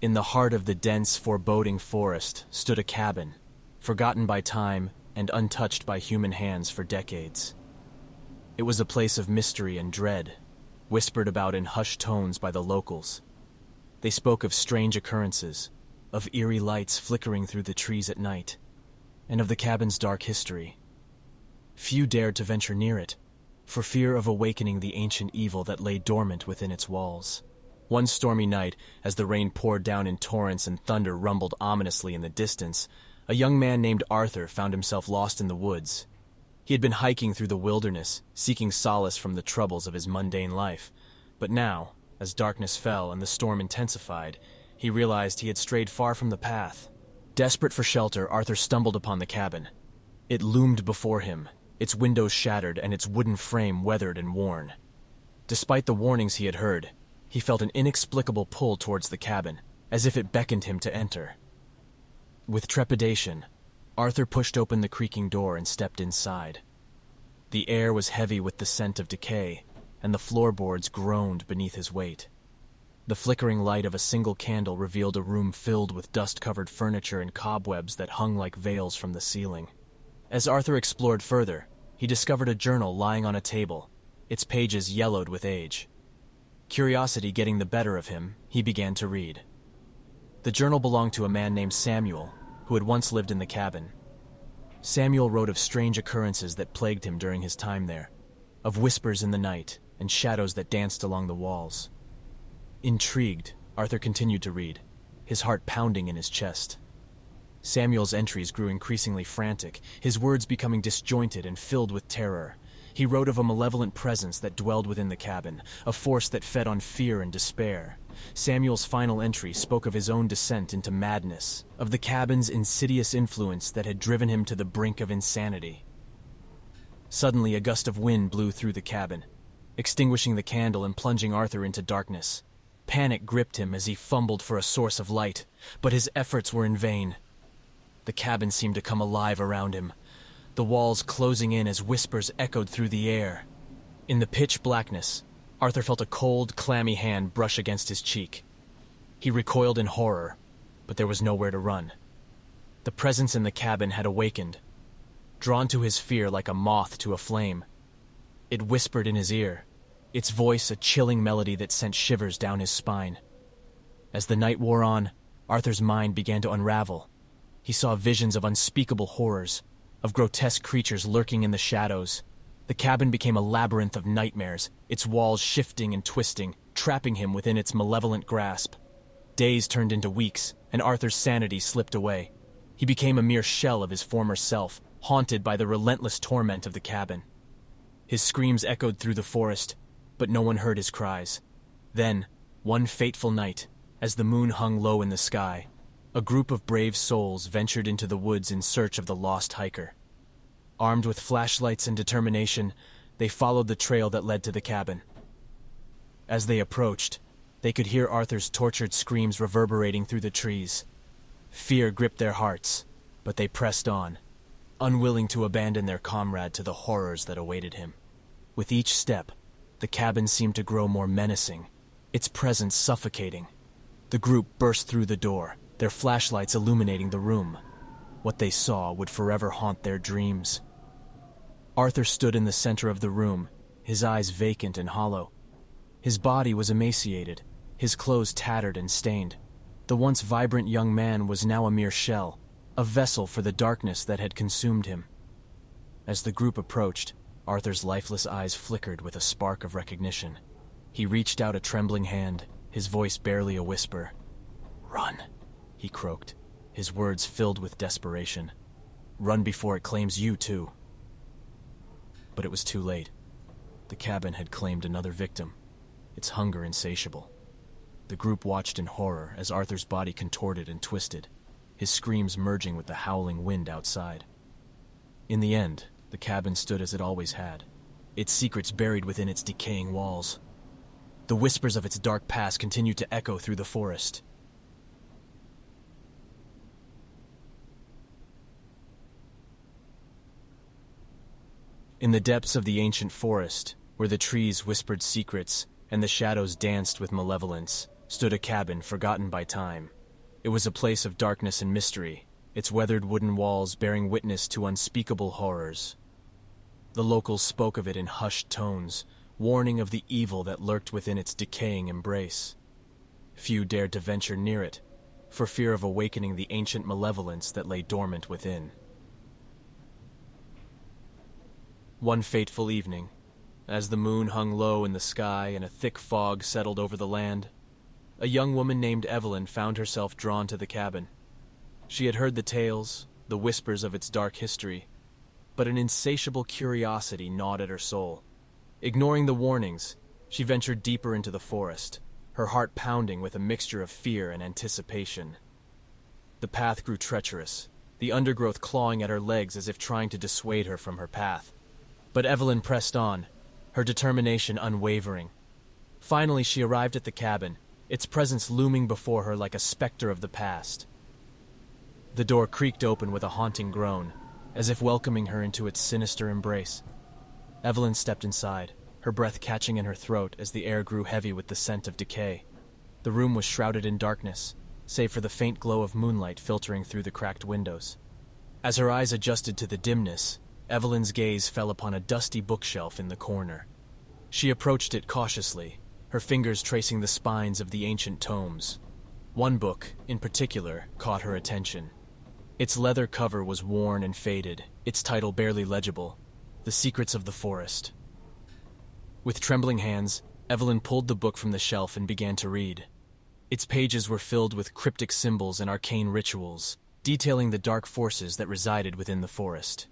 In the heart of the dense, foreboding forest stood a cabin, forgotten by time and untouched by human hands for decades. It was a place of mystery and dread, whispered about in hushed tones by the locals. They spoke of strange occurrences, of eerie lights flickering through the trees at night, and of the cabin's dark history. Few dared to venture near it, for fear of awakening the ancient evil that lay dormant within its walls. One stormy night, as the rain poured down in torrents and thunder rumbled ominously in the distance, a young man named Arthur found himself lost in the woods. He had been hiking through the wilderness, seeking solace from the troubles of his mundane life. But now, as darkness fell and the storm intensified, he realized he had strayed far from the path. Desperate for shelter, Arthur stumbled upon the cabin. It loomed before him, its windows shattered and its wooden frame weathered and worn. Despite the warnings he had heard, he felt an inexplicable pull towards the cabin, as if it beckoned him to enter. With trepidation, Arthur pushed open the creaking door and stepped inside. The air was heavy with the scent of decay, and the floorboards groaned beneath his weight. The flickering light of a single candle revealed a room filled with dust-covered furniture and cobwebs that hung like veils from the ceiling. As Arthur explored further, he discovered a journal lying on a table, its pages yellowed with age. Curiosity getting the better of him, he began to read. The journal belonged to a man named Samuel, who had once lived in the cabin. Samuel wrote of strange occurrences that plagued him during his time there, of whispers in the night and shadows that danced along the walls. Intrigued, Arthur continued to read, his heart pounding in his chest. Samuel's entries grew increasingly frantic, his words becoming disjointed and filled with terror. He wrote of a malevolent presence that dwelled within the cabin, a force that fed on fear and despair. Samuel's final entry spoke of his own descent into madness, of the cabin's insidious influence that had driven him to the brink of insanity. Suddenly, a gust of wind blew through the cabin, extinguishing the candle and plunging Arthur into darkness. Panic gripped him as he fumbled for a source of light, but his efforts were in vain. The cabin seemed to come alive around him, the walls closing in as whispers echoed through the air. In the pitch blackness, Arthur felt a cold, clammy hand brush against his cheek. He recoiled in horror, but there was nowhere to run. The presence in the cabin had awakened, drawn to his fear like a moth to a flame. It whispered in his ear, its voice a chilling melody that sent shivers down his spine. As the night wore on, Arthur's mind began to unravel. He saw visions of unspeakable horrors, of grotesque creatures lurking in the shadows. The cabin became a labyrinth of nightmares, its walls shifting and twisting, trapping him within its malevolent grasp. Days turned into weeks, and Arthur's sanity slipped away. He became a mere shell of his former self, haunted by the relentless torment of the cabin. His screams echoed through the forest, but no one heard his cries. Then, one fateful night, as the moon hung low in the sky, a group of brave souls ventured into the woods in search of the lost hiker. Armed with flashlights and determination, they followed the trail that led to the cabin. As they approached, they could hear Arthur's tortured screams reverberating through the trees. Fear gripped their hearts, but they pressed on, unwilling to abandon their comrade to the horrors that awaited him. With each step, the cabin seemed to grow more menacing, its presence suffocating. The group burst through the door, their flashlights illuminating the room. What they saw would forever haunt their dreams. Arthur stood in the center of the room, his eyes vacant and hollow. His body was emaciated, his clothes tattered and stained. The once vibrant young man was now a mere shell, a vessel for the darkness that had consumed him. As the group approached, Arthur's lifeless eyes flickered with a spark of recognition. He reached out a trembling hand, his voice barely a whisper. "Run," he croaked, his words filled with desperation. "Run before it claims you, too." But it was too late. The cabin had claimed another victim, its hunger insatiable. The group watched in horror as Arthur's body contorted and twisted, his screams merging with the howling wind outside. In the end, the cabin stood as it always had, its secrets buried within its decaying walls. The whispers of its dark past continued to echo through the forest. In the depths of the ancient forest, where the trees whispered secrets and the shadows danced with malevolence, stood a cabin forgotten by time, It was a place of darkness and mystery, its weathered wooden walls bearing witness to unspeakable horrors. The locals spoke of it in hushed tones, warning of the evil that lurked within its decaying embrace. Few dared to venture near it, for fear of awakening the ancient malevolence that lay dormant within. One fateful evening, as the moon hung low in the sky and a thick fog settled over the land, a young woman named Evelyn found herself drawn to the cabin. She had heard the tales, the whispers of its dark history, but an insatiable curiosity gnawed at her soul. Ignoring the warnings, she ventured deeper into the forest, her heart pounding with a mixture of fear and anticipation. The path grew treacherous, the undergrowth clawing at her legs as if trying to dissuade her from her path. But Evelyn pressed on, her determination unwavering. Finally, she arrived at the cabin, its presence looming before her like a specter of the past. The door creaked open with a haunting groan, as if welcoming her into its sinister embrace. Evelyn stepped inside, her breath catching in her throat as the air grew heavy with the scent of decay. The room was shrouded in darkness, save for the faint glow of moonlight filtering through the cracked windows. As her eyes adjusted to the dimness, Evelyn's gaze fell upon a dusty bookshelf in the corner. She approached it cautiously, her fingers tracing the spines of the ancient tomes. One book, in particular, caught her attention. Its leather cover was worn and faded, its title barely legible, The Secrets of the Forest. With trembling hands, Evelyn pulled the book from the shelf and began to read. Its pages were filled with cryptic symbols and arcane rituals, detailing the dark forces that resided within the forest.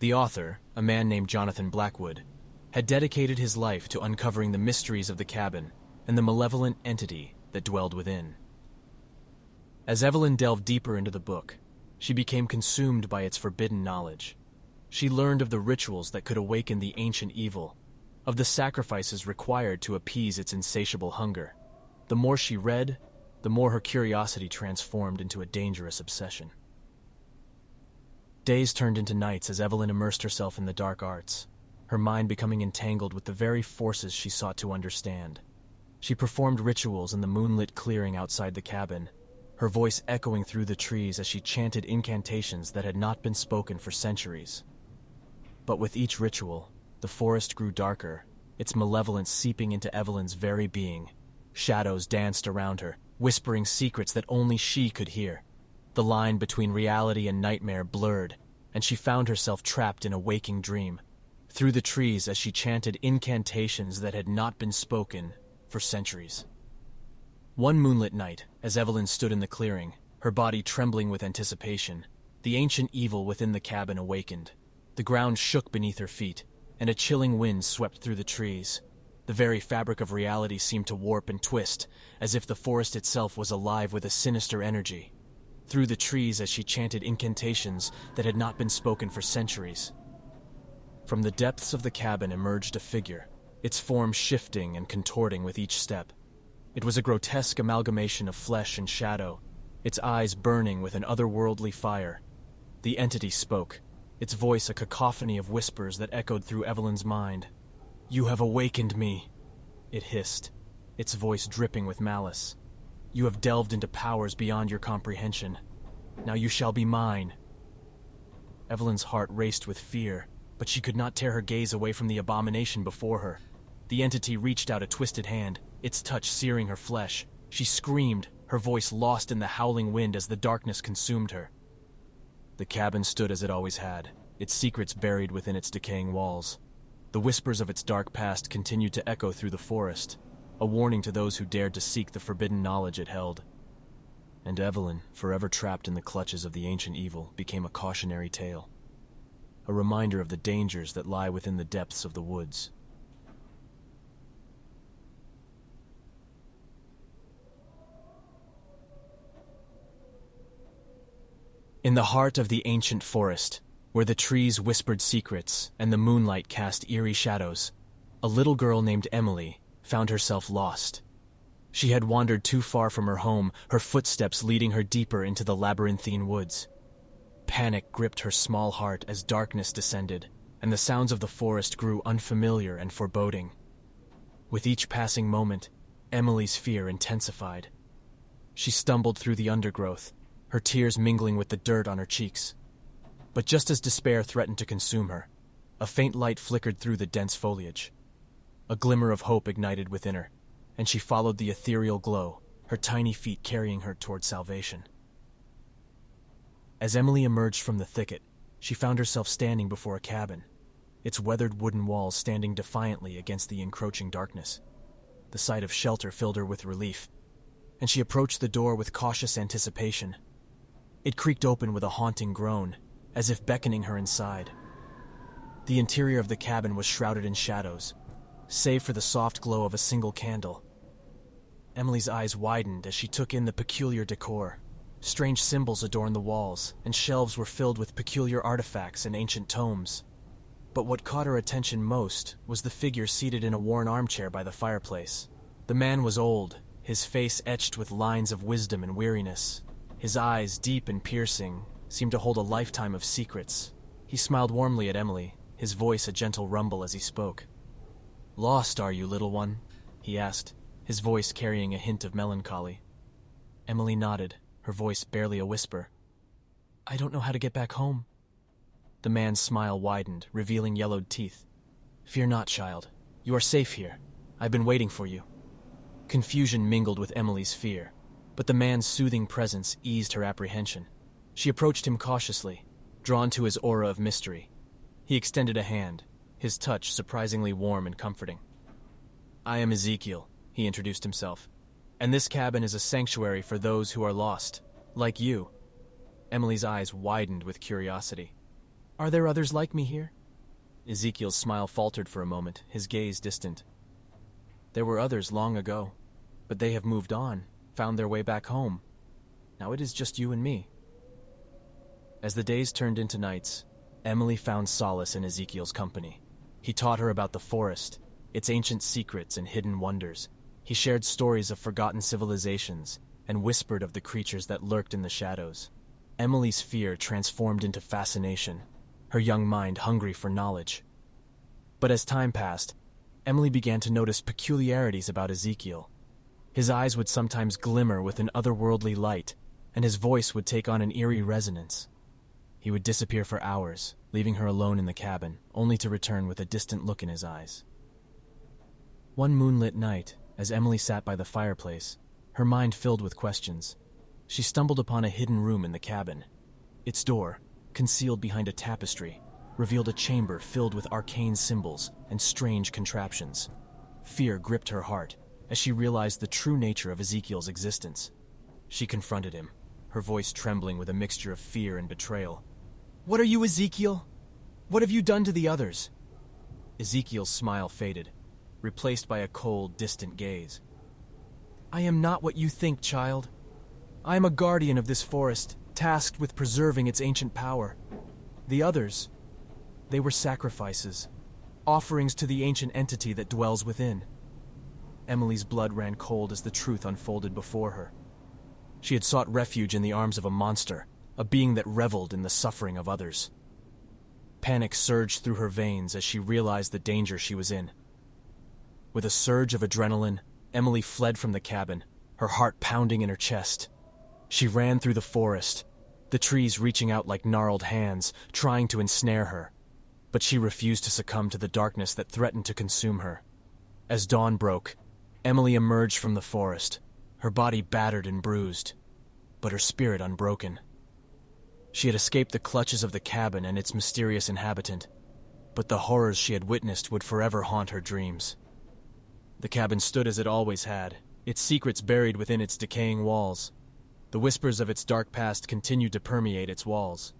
The author, a man named Jonathan Blackwood, had dedicated his life to uncovering the mysteries of the cabin and the malevolent entity that dwelled within. As Evelyn delved deeper into the book, she became consumed by its forbidden knowledge. She learned of the rituals that could awaken the ancient evil, of the sacrifices required to appease its insatiable hunger. The more she read, the more her curiosity transformed into a dangerous obsession. Days turned into nights as Evelyn immersed herself in the dark arts, her mind becoming entangled with the very forces she sought to understand. She performed rituals in the moonlit clearing outside the cabin, her voice echoing through the trees as she chanted incantations that had not been spoken for centuries. But with each ritual, the forest grew darker, its malevolence seeping into Evelyn's very being. Shadows danced around her, whispering secrets that only she could hear. The line between reality and nightmare blurred, and she found herself trapped in a waking dream, through the trees as she chanted incantations that had not been spoken for centuries. One moonlit night, as Evelyn stood in the clearing, her body trembling with anticipation, the ancient evil within the cabin awakened. The ground shook beneath her feet, and a chilling wind swept through the trees. The very fabric of reality seemed to warp and twist, as if the forest itself was alive with a sinister energy. Through the trees as she chanted incantations that had not been spoken for centuries. From the depths of the cabin emerged a figure, its form shifting and contorting with each step. It was a grotesque amalgamation of flesh and shadow, its eyes burning with an otherworldly fire. The entity spoke, its voice a cacophony of whispers that echoed through Evelyn's mind. "You have awakened me," it hissed, its voice dripping with malice. "You have delved into powers beyond your comprehension. Now you shall be mine." Evelyn's heart raced with fear, but she could not tear her gaze away from the abomination before her. The entity reached out a twisted hand, its touch searing her flesh. She screamed, her voice lost in the howling wind as the darkness consumed her. The cabin stood as it always had, its secrets buried within its decaying walls. The whispers of its dark past continued to echo through the forest, a warning to those who dared to seek the forbidden knowledge it held. And Evelyn, forever trapped in the clutches of the ancient evil, became a cautionary tale, a reminder of the dangers that lie within the depths of the woods. In the heart of the ancient forest, where the trees whispered secrets and the moonlight cast eerie shadows, a little girl named Emily found herself lost. She had wandered too far from her home, her footsteps leading her deeper into the labyrinthine woods. Panic gripped her small heart as darkness descended, and the sounds of the forest grew unfamiliar and foreboding. With each passing moment, Emily's fear intensified. She stumbled through the undergrowth, her tears mingling with the dirt on her cheeks. But just as despair threatened to consume her, a faint light flickered through the dense foliage. A glimmer of hope ignited within her, and she followed the ethereal glow, her tiny feet carrying her toward salvation. As Emily emerged from the thicket, she found herself standing before a cabin, its weathered wooden walls standing defiantly against the encroaching darkness. The sight of shelter filled her with relief, and she approached the door with cautious anticipation. It creaked open with a haunting groan, as if beckoning her inside. The interior of the cabin was shrouded in shadows, save for the soft glow of a single candle. Emily's eyes widened as she took in the peculiar decor. Strange symbols adorned the walls, and shelves were filled with peculiar artifacts and ancient tomes. But what caught her attention most was the figure seated in a worn armchair by the fireplace. The man was old, his face etched with lines of wisdom and weariness. His eyes, deep and piercing, seemed to hold a lifetime of secrets. He smiled warmly at Emily, his voice a gentle rumble as he spoke. "Lost, are you, little one?" he asked, his voice carrying a hint of melancholy. Emily nodded, her voice barely a whisper. "I don't know how to get back home." The man's smile widened, revealing yellowed teeth. "Fear not, child. You are safe here. I've been waiting for you." Confusion mingled with Emily's fear, but the man's soothing presence eased her apprehension. She approached him cautiously, drawn to his aura of mystery. He extended a hand, his touch surprisingly warm and comforting. "I am Ezekiel," he introduced himself, "and this cabin is a sanctuary for those who are lost, like you." Emily's eyes widened with curiosity. "Are there others like me here?" Ezekiel's smile faltered for a moment, his gaze distant. "There were others long ago, but they have moved on, found their way back home. Now it is just you and me." As the days turned into nights, Emily found solace in Ezekiel's company. He taught her about the forest, its ancient secrets and hidden wonders. He shared stories of forgotten civilizations and whispered of the creatures that lurked in the shadows. Emily's fear transformed into fascination, her young mind hungry for knowledge. But as time passed, Emily began to notice peculiarities about Ezekiel. His eyes would sometimes glimmer with an otherworldly light, and his voice would take on an eerie resonance. He would disappear for hours, leaving her alone in the cabin, only to return with a distant look in his eyes. One moonlit night, as Emily sat by the fireplace, her mind filled with questions, she stumbled upon a hidden room in the cabin. Its door, concealed behind a tapestry, revealed a chamber filled with arcane symbols and strange contraptions. Fear gripped her heart as she realized the true nature of Ezekiel's existence. She confronted him, her voice trembling with a mixture of fear and betrayal. "What are you, Ezekiel? What have you done to the others?" Ezekiel's smile faded, replaced by a cold, distant gaze. "I am not what you think, child. I am a guardian of this forest, tasked with preserving its ancient power. The others, they were sacrifices, offerings to the ancient entity that dwells within." Emily's blood ran cold as the truth unfolded before her. She had sought refuge in the arms of a monster, a being that reveled in the suffering of others. Panic surged through her veins as she realized the danger she was in. With a surge of adrenaline, Emily fled from the cabin, her heart pounding in her chest. She ran through the forest, the trees reaching out like gnarled hands, trying to ensnare her. But she refused to succumb to the darkness that threatened to consume her. As dawn broke, Emily emerged from the forest, her body battered and bruised, but her spirit unbroken. She had escaped the clutches of the cabin and its mysterious inhabitant, but the horrors she had witnessed would forever haunt her dreams. The cabin stood as it always had, its secrets buried within its decaying walls. The whispers of its dark past continued to permeate its walls.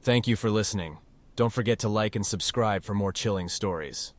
Thank you for listening. Don't forget to like and subscribe for more chilling stories.